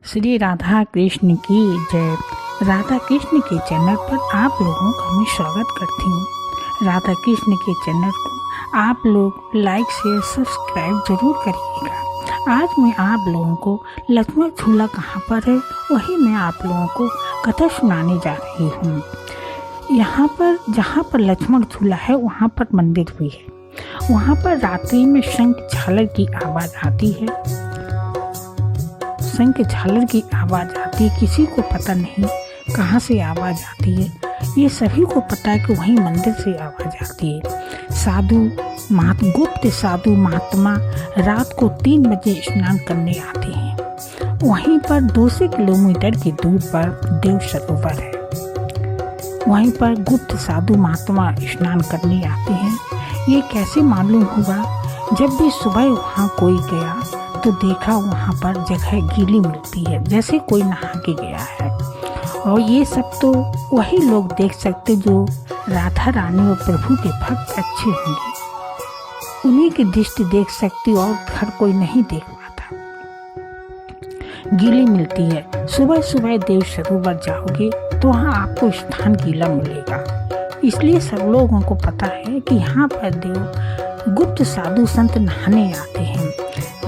श्री राधा कृष्ण की जय। राधा कृष्ण के चैनल पर आप लोगों का मैं स्वागत करती हूँ। राधा कृष्ण के चैनल को आप लोग लाइक शेयर सब्सक्राइब जरूर करिएगा। आज मैं आप लोगों को लक्ष्मण झूला कहाँ पर है वही मैं आप लोगों को कथा सुनाने जा रही हूँ। यहाँ पर जहाँ पर लक्ष्मण झूला है वहाँ पर मंदिर भी है। वहाँ पर रात्रि में शंख झालर की आवाज़ आती है। शंख झालर की आवाज़ आती है, किसी को पता नहीं कहाँ से आवाज़ आती है। ये सभी को पता है कि वहीं मंदिर से आवाज़ आती है। गुप्त साधु महात्मा रात को 3 बजे स्नान करने आते हैं। वहीं पर 200 किलोमीटर की दूर पर देव सरोवर है। वहीं पर गुप्त साधु महात्मा स्नान करने आते हैं। ये कैसे मालूम हुआ? जब भी सुबह वहाँ कोई गया तो देखा वहाँ पर जगह गीली मिलती है, जैसे कोई नहा के गया है। और ये सब तो वही लोग देख सकते जो राधा रानी और प्रभु के भक्त अच्छे होंगे, उन्हीं की दृष्टि देख सकती और हर कोई नहीं देख पाता। गीली मिलती है। सुबह सुबह देव सरोवर जाओगे तो वहाँ आपको स्थान गीला मिलेगा। इसलिए सब लोगों को पता है कि यहाँ पर देव गुप्त साधु संत नहाने आते हैं।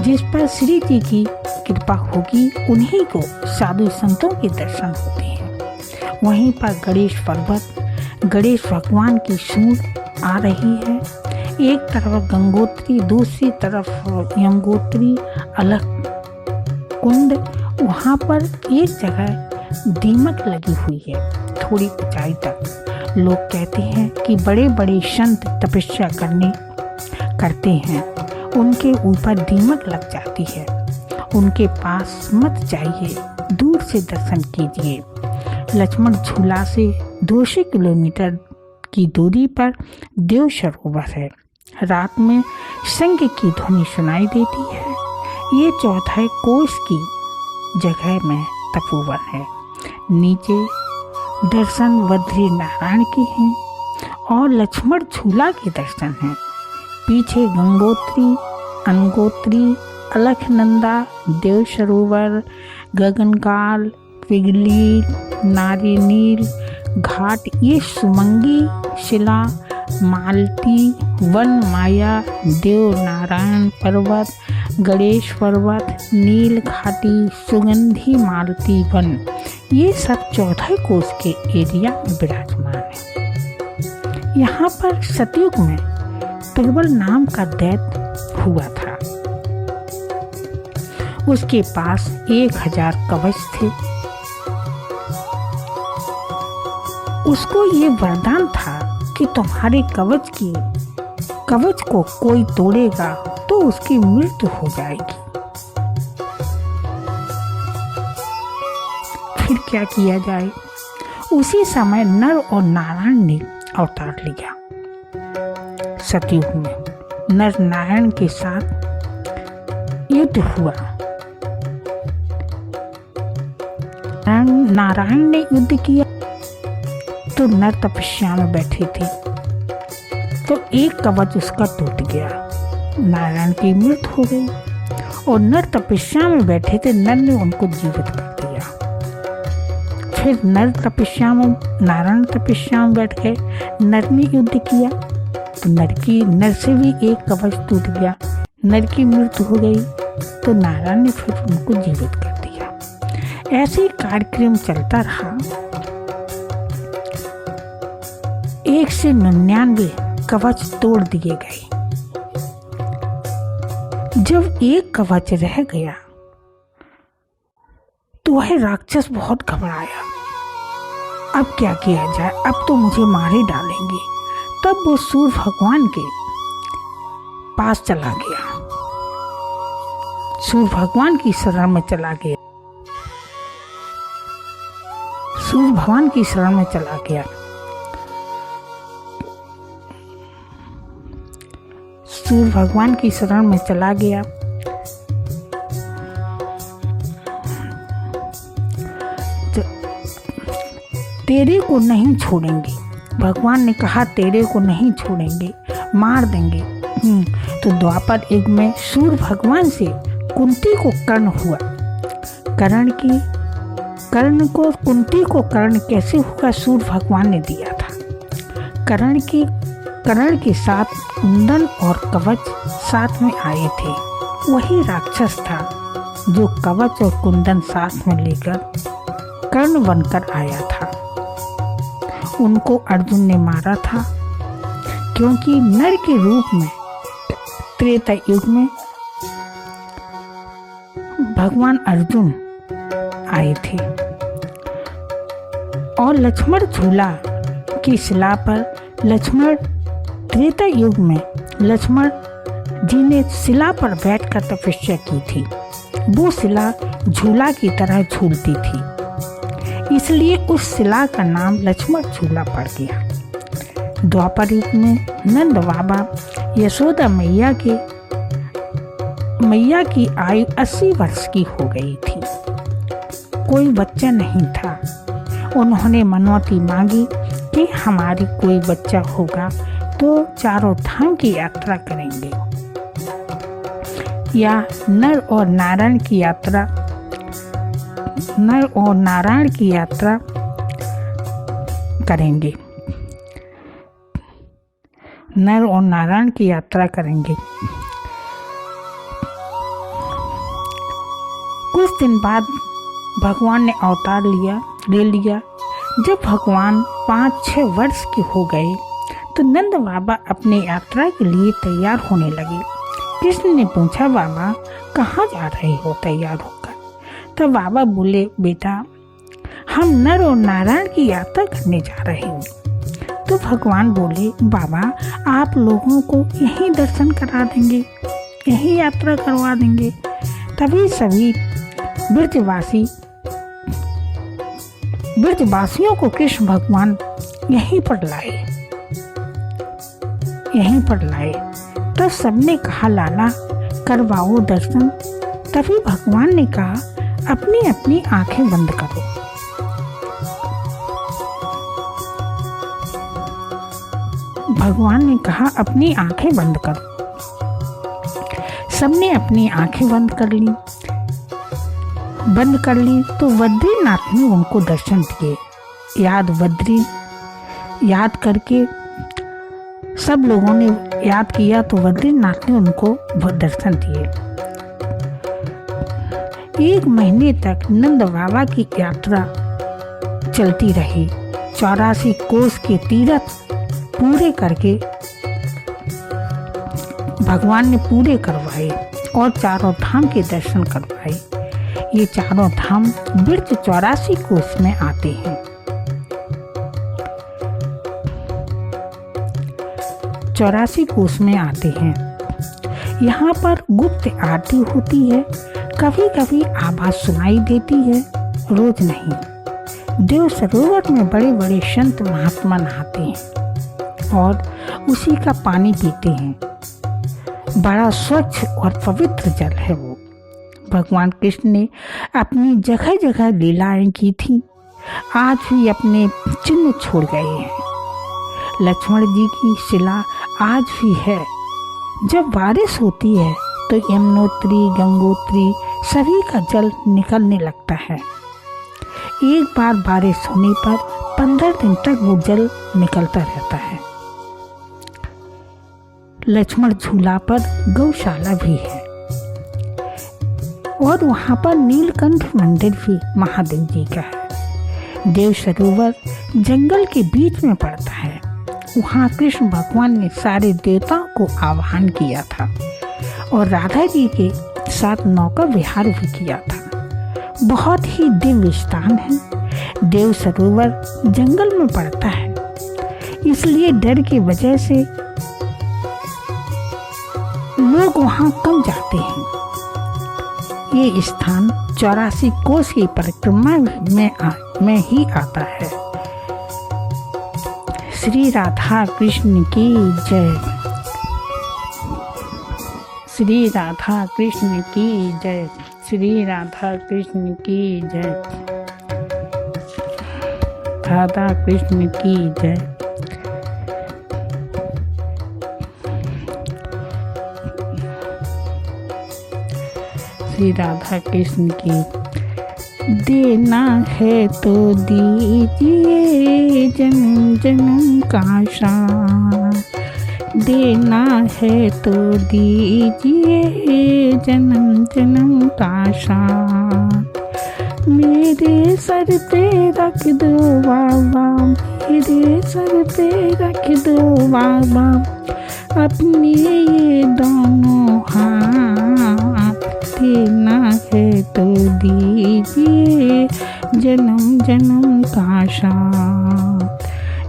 जिस पर श्री जी की कृपा होगी उन्हीं को साधु संतों के दर्शन होते हैं। वहीं पर गणेश भगवान की सूंड आ रही है। एक तरफ गंगोत्री, दूसरी तरफ यमुनोत्री, अलग कुंड। वहाँ पर एक जगह दीमक लगी हुई है थोड़ी ऊंचाई तक। लोग कहते हैं कि बड़े बड़े संत तपस्या करते हैं, उनके ऊपर दीमक लग जाती है। उनके पास मत जाइए, दूर से दर्शन कीजिए। लक्ष्मण झूला से 200 किलोमीटर की दूरी पर देव सरोवर है। रात में शंख की ध्वनि सुनाई देती है। ये 4 कोस की जगह में तपोवन है। नीचे दर्शन बद्री नारायण के हैं और लक्ष्मण झूला के दर्शन हैं। पीछे गंगोत्री, अनगोत्री, अलखनंदा, देव सरोवर, गगनकाल, पिगली, नारीनील घाट, ये सुमंगी शिला, मालती, वन माया, देव नारायण पर्वत, गणेश पर्वत, नील घाटी, सुगंधी मालती वन, ये सब 14 कोस के एरिया में विराजमान है। यहाँ पर सतयुग में प्रबल नाम का दैत्य हुआ था। उसके पास 1000 कवच थे। उसको ये वरदान था कि तुम्हारे कवच को कोई तोड़ेगा तो उसकी मृत्यु हो जाएगी। फिर क्या किया जाए? उसी समय नर और नारायण ने अवतार लिया। सतयुग में नर नारायण के साथ युद्ध हुआ। नारायण ने युद्ध किया तो नर तपस्या में बैठे थे, तो एक कवच उसका टूट गया, नारायण की मृत्यु हो गई। और नर तपस्या में बैठे थे, नर ने उनको जीवित कर दिया। फिर नारायण तपस्या में बैठ गए, नर ने युद्ध किया तो नर से भी एक कवच टूट गया, नर की मृत्यु हो गई, तो नारायण ने फिर उनको जीवित कर दिया। ऐसे कार्यक्रम चलता रहा। 199 कवच तोड़ दिए गए। जब एक कवच रह गया तो वह राक्षस बहुत घबराया। अब क्या किया जाए? अब तो मुझे मारे डालेंगे। तब वो सूर्य भगवान के पास चला गया, सूर्य भगवान की शरण में चला गया। सूर्य भगवान की शरण में चला गया। सूर्य भगवान की शरण में चला गया। तेरे को नहीं छोड़ेंगे, भगवान ने कहा तेरे को नहीं छोड़ेंगे, मार देंगे। तो द्वापर युग में सूर्य भगवान से कुंती को कर्ण हुआ। कर्ण को कुंती को कर्ण कैसे होगा सूर्य भगवान ने दिया था। कर्ण के साथ कुंदन और कवच साथ में आए थे। वही राक्षस था जो कवच और कुंदन साथ में लेकर कर्ण बनकर आया था। उनको अर्जुन ने मारा था क्योंकि नर के रूप में त्रेता युग में भगवान अर्जुन आए थे और लक्ष्मण झूला की शिला पर त्रेता युग में लक्ष्मण जी ने शिला पर बैठकर तपस्या की थी। वो शिला झूला की तरह झूलती थी, इसलिए उस शिला का नाम लक्ष्मण झूला पड़ गया। द्वापर युग में नंद बाबा यशोदा मैया की आयु 80 वर्ष की हो गई थी। कोई बच्चा नहीं था। उन्होंने मनौती मांगी कि हमारी कोई बच्चा होगा तो चारों धाम की यात्रा करेंगे या नर और नारायण की यात्रा करेंगे। नर और नारायण की यात्रा करेंगे। कुछ दिन बाद भगवान ने अवतार ले लिया। जब भगवान 5-6 वर्ष के हो गए तो नंद बाबा अपनी यात्रा के लिए तैयार होने लगे। कृष्ण ने पूछा, बाबा कहाँ जा रहे हो तैयार होकर? तो बाबा बोले, बेटा हम नर और नारायण की यात्रा करने जा रहे हैं। तो भगवान बोले, बाबा आप लोगों को यही दर्शन करा देंगे, यही यात्रा करवा देंगे। तभी सभी ब्रजवासियों को कृष्ण भगवान यहीं पर लाए। तो सबने कहा, लाला करवाओ दर्शन। तभी भगवान ने कहा, अपनी अपनी आंखें बंद करो। भगवान ने कहा, अपनी आंखें बंद करो। सबने अपनी आंखें बंद कर ली तो बद्रीनाथ ने उनको दर्शन दिए। याद करके सब लोगों ने याद किया तो बद्रीनाथ ने उनको दर्शन दिए। 1 महीने तक नंद बाबा की यात्रा चलती रही। 84 कोस के तीर्थ पूरे करके भगवान ने पूरे करवाए और चारों धाम के दर्शन करवाए। ये चारों धाम ब्रज 84 कोस में आते हैं। 84 कोस में आते हैं। यहाँ पर गुप्त आरती होती है। कभी कभी आवाज सुनाई देती है, रोज नहीं। देव सरोवर में बड़े बड़े संत महात्मा नहाते हैं और उसी का पानी पीते हैं। बड़ा स्वच्छ और पवित्र जल है वो। भगवान कृष्ण ने अपनी जगह जगह लीलाएं की थी, आज भी अपने चिन्ह छोड़ गए हैं। लक्ष्मण जी की शिला आज भी है। जब बारिश होती है तो यमुनोत्री, गंगोत्री सभी का जल निकलने लगता है। एक बार बारिश होने पर 15 दिन तक वो जल निकलता रहता है। लक्ष्मण झूला पर गौशाला भी है और वहाँ पर नीलकंठ मंदिर भी महादेव जी का है। देव सरोवर जंगल के बीच में पड़ता है। वहाँ कृष्ण भगवान ने सारे देवताओं को आह्वान किया था और राधा जी के साथ नौका विहार भी किया था। बहुत ही दिव्य स्थान है। देव सरोवर जंगल में पड़ता है, इसलिए डर की वजह से लोग वहाँ कम जाते हैं। ये स्थान 84 कोस की परिक्रमा में ही आता है। श्री राधा कृष्ण की जय। श्री राधा कृष्ण की जय। श्री राधा कृष्ण की जय। राधा कृष्ण की जय। श्री राधा कृष्ण की देना है तो दीजिए जन्म जन्म का साथ, देना है तो दीजिए जन्म जन्म का साथ। मेरे सर पे रख दो बाबा, मेरे सर पे रख दो बाबा अपने ये दोनों हाथ, देना है तो दीजिए जन्म जन्म का साथ,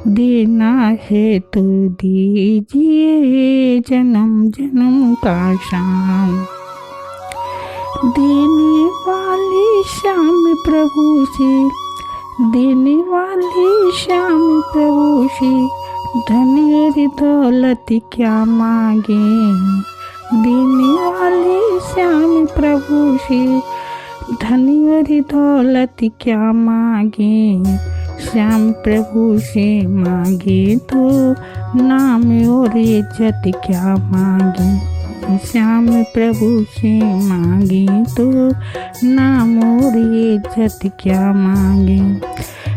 देना है तो दीजिए जन्म जन्म का साथ। देने वाले श्याम प्रभु से, देने वाले श्याम प्रभु से धन और दौलत क्या मांगे, देने वाले श्याम प्रभु से धन और दौलत क्या मांगे। श्याम प्रभु से मांगे तो नाम और इज्जत क्या मांगे, श्याम प्रभु से मांगे तो नाम और इज्जत क्या मांगे।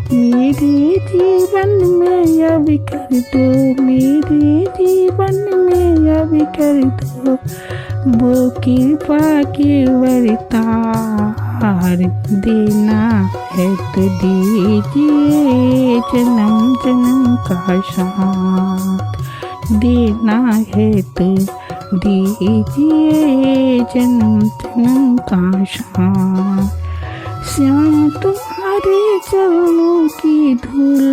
मेरे जीवन में अब कर दो, मेरे जीवन में अब कर दो वो कृपा के वरतार, देना है तो दीजिए जन्म जन्म का साथ, देना है तो दीजिए जन्म जन्म का साथ। श्याम तुम्हारे चरणों की धूल,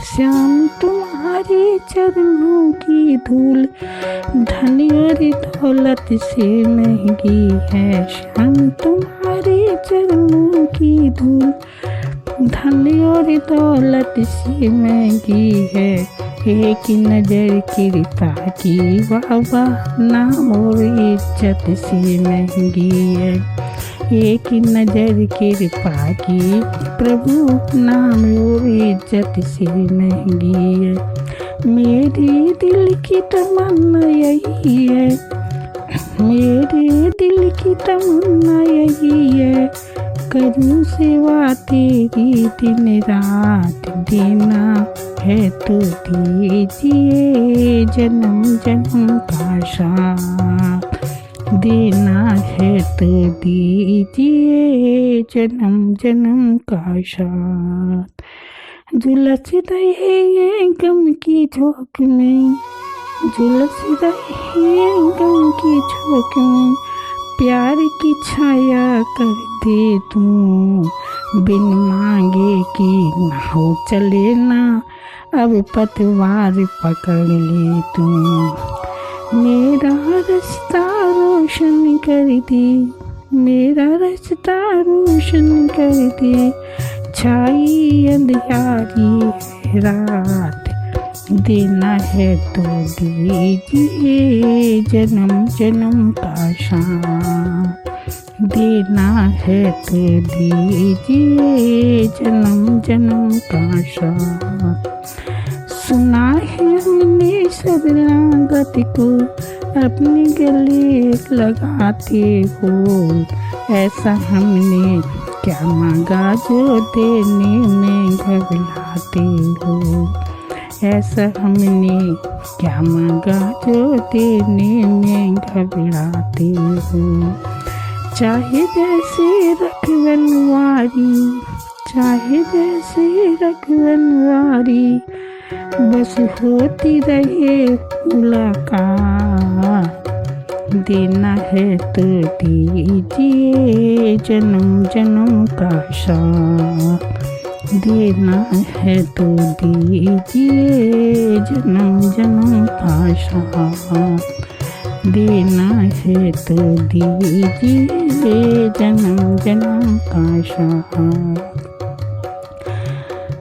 श्याम तुम्हारे चरणों की धूल धन और दौलत से महंगी है, श्याम तुम्हारे चरणों की धूल धन और दौलत से महंगी है। एक नजर कृपा की बाबा नाम और इज्जत से महंगी है, एक नजर कृपा की प्रभु नाम और इज्जत से महंगी है। मेरे दिल की तमन्ना यही है, मेरे दिल की तमन्ना यही है करूं सेवा तेरी दिन रात, देना है तो दीजिए जन्म जन्म का साथ, देना है तो दीजिए जन्म जन्म का साथ। झुलस रहे गम की झोंक में, झुलस रहे गम की झोंक में प्यार की छाया कर दे तू, बिन मांगे कि ना हो चले ना अब पतवार पकड़ ले तू। मेरा रास्ता रोशन कर दे, मेरा रास्ता रोशन कर दे, छाई अंधियारी रात, देना है तो दीजिए जन्म जन्म का साथ, देना है तो दीजिए जन्म जन्म का साथ। सुना है हमने शरणागत को अपने गले लगाते हो, ऐसा हमने क्या मांगा जो देने में घबराते हो, ऐसा हमने क्या मांगा जो देने में घबराते हो। चाहे जैसे रखवनवारी, चाहे जैसे रखवनवारी बस होती रहे मुलाकात, देना है तो दीजिए जन्म जन्म का साथ, देना है तो दीजिए जन्म जन्म का साथ, देना है तो दीजिए जन्म जन्म का साथ।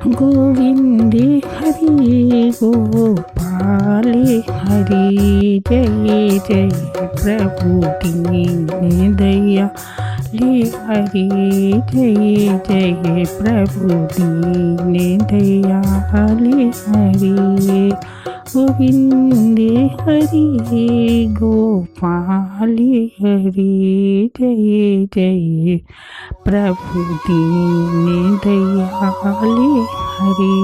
गोविंदे हरि गोपाले हरि, जय जय प्रभु दीन दया हरे जय जय प्रभु दीन दयाले हरे गोविंद हरे गोपाल हरे जय जय प्रभु दीन दयाले हरे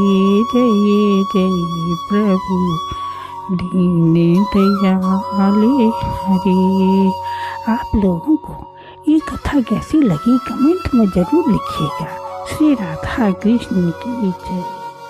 जय जय प्रभु दीन दयाले हरे। आप लोगों को ये कथा कैसी लगी कमेंट में जरूर लिखिएगा। श्री राधा कृष्ण की जय।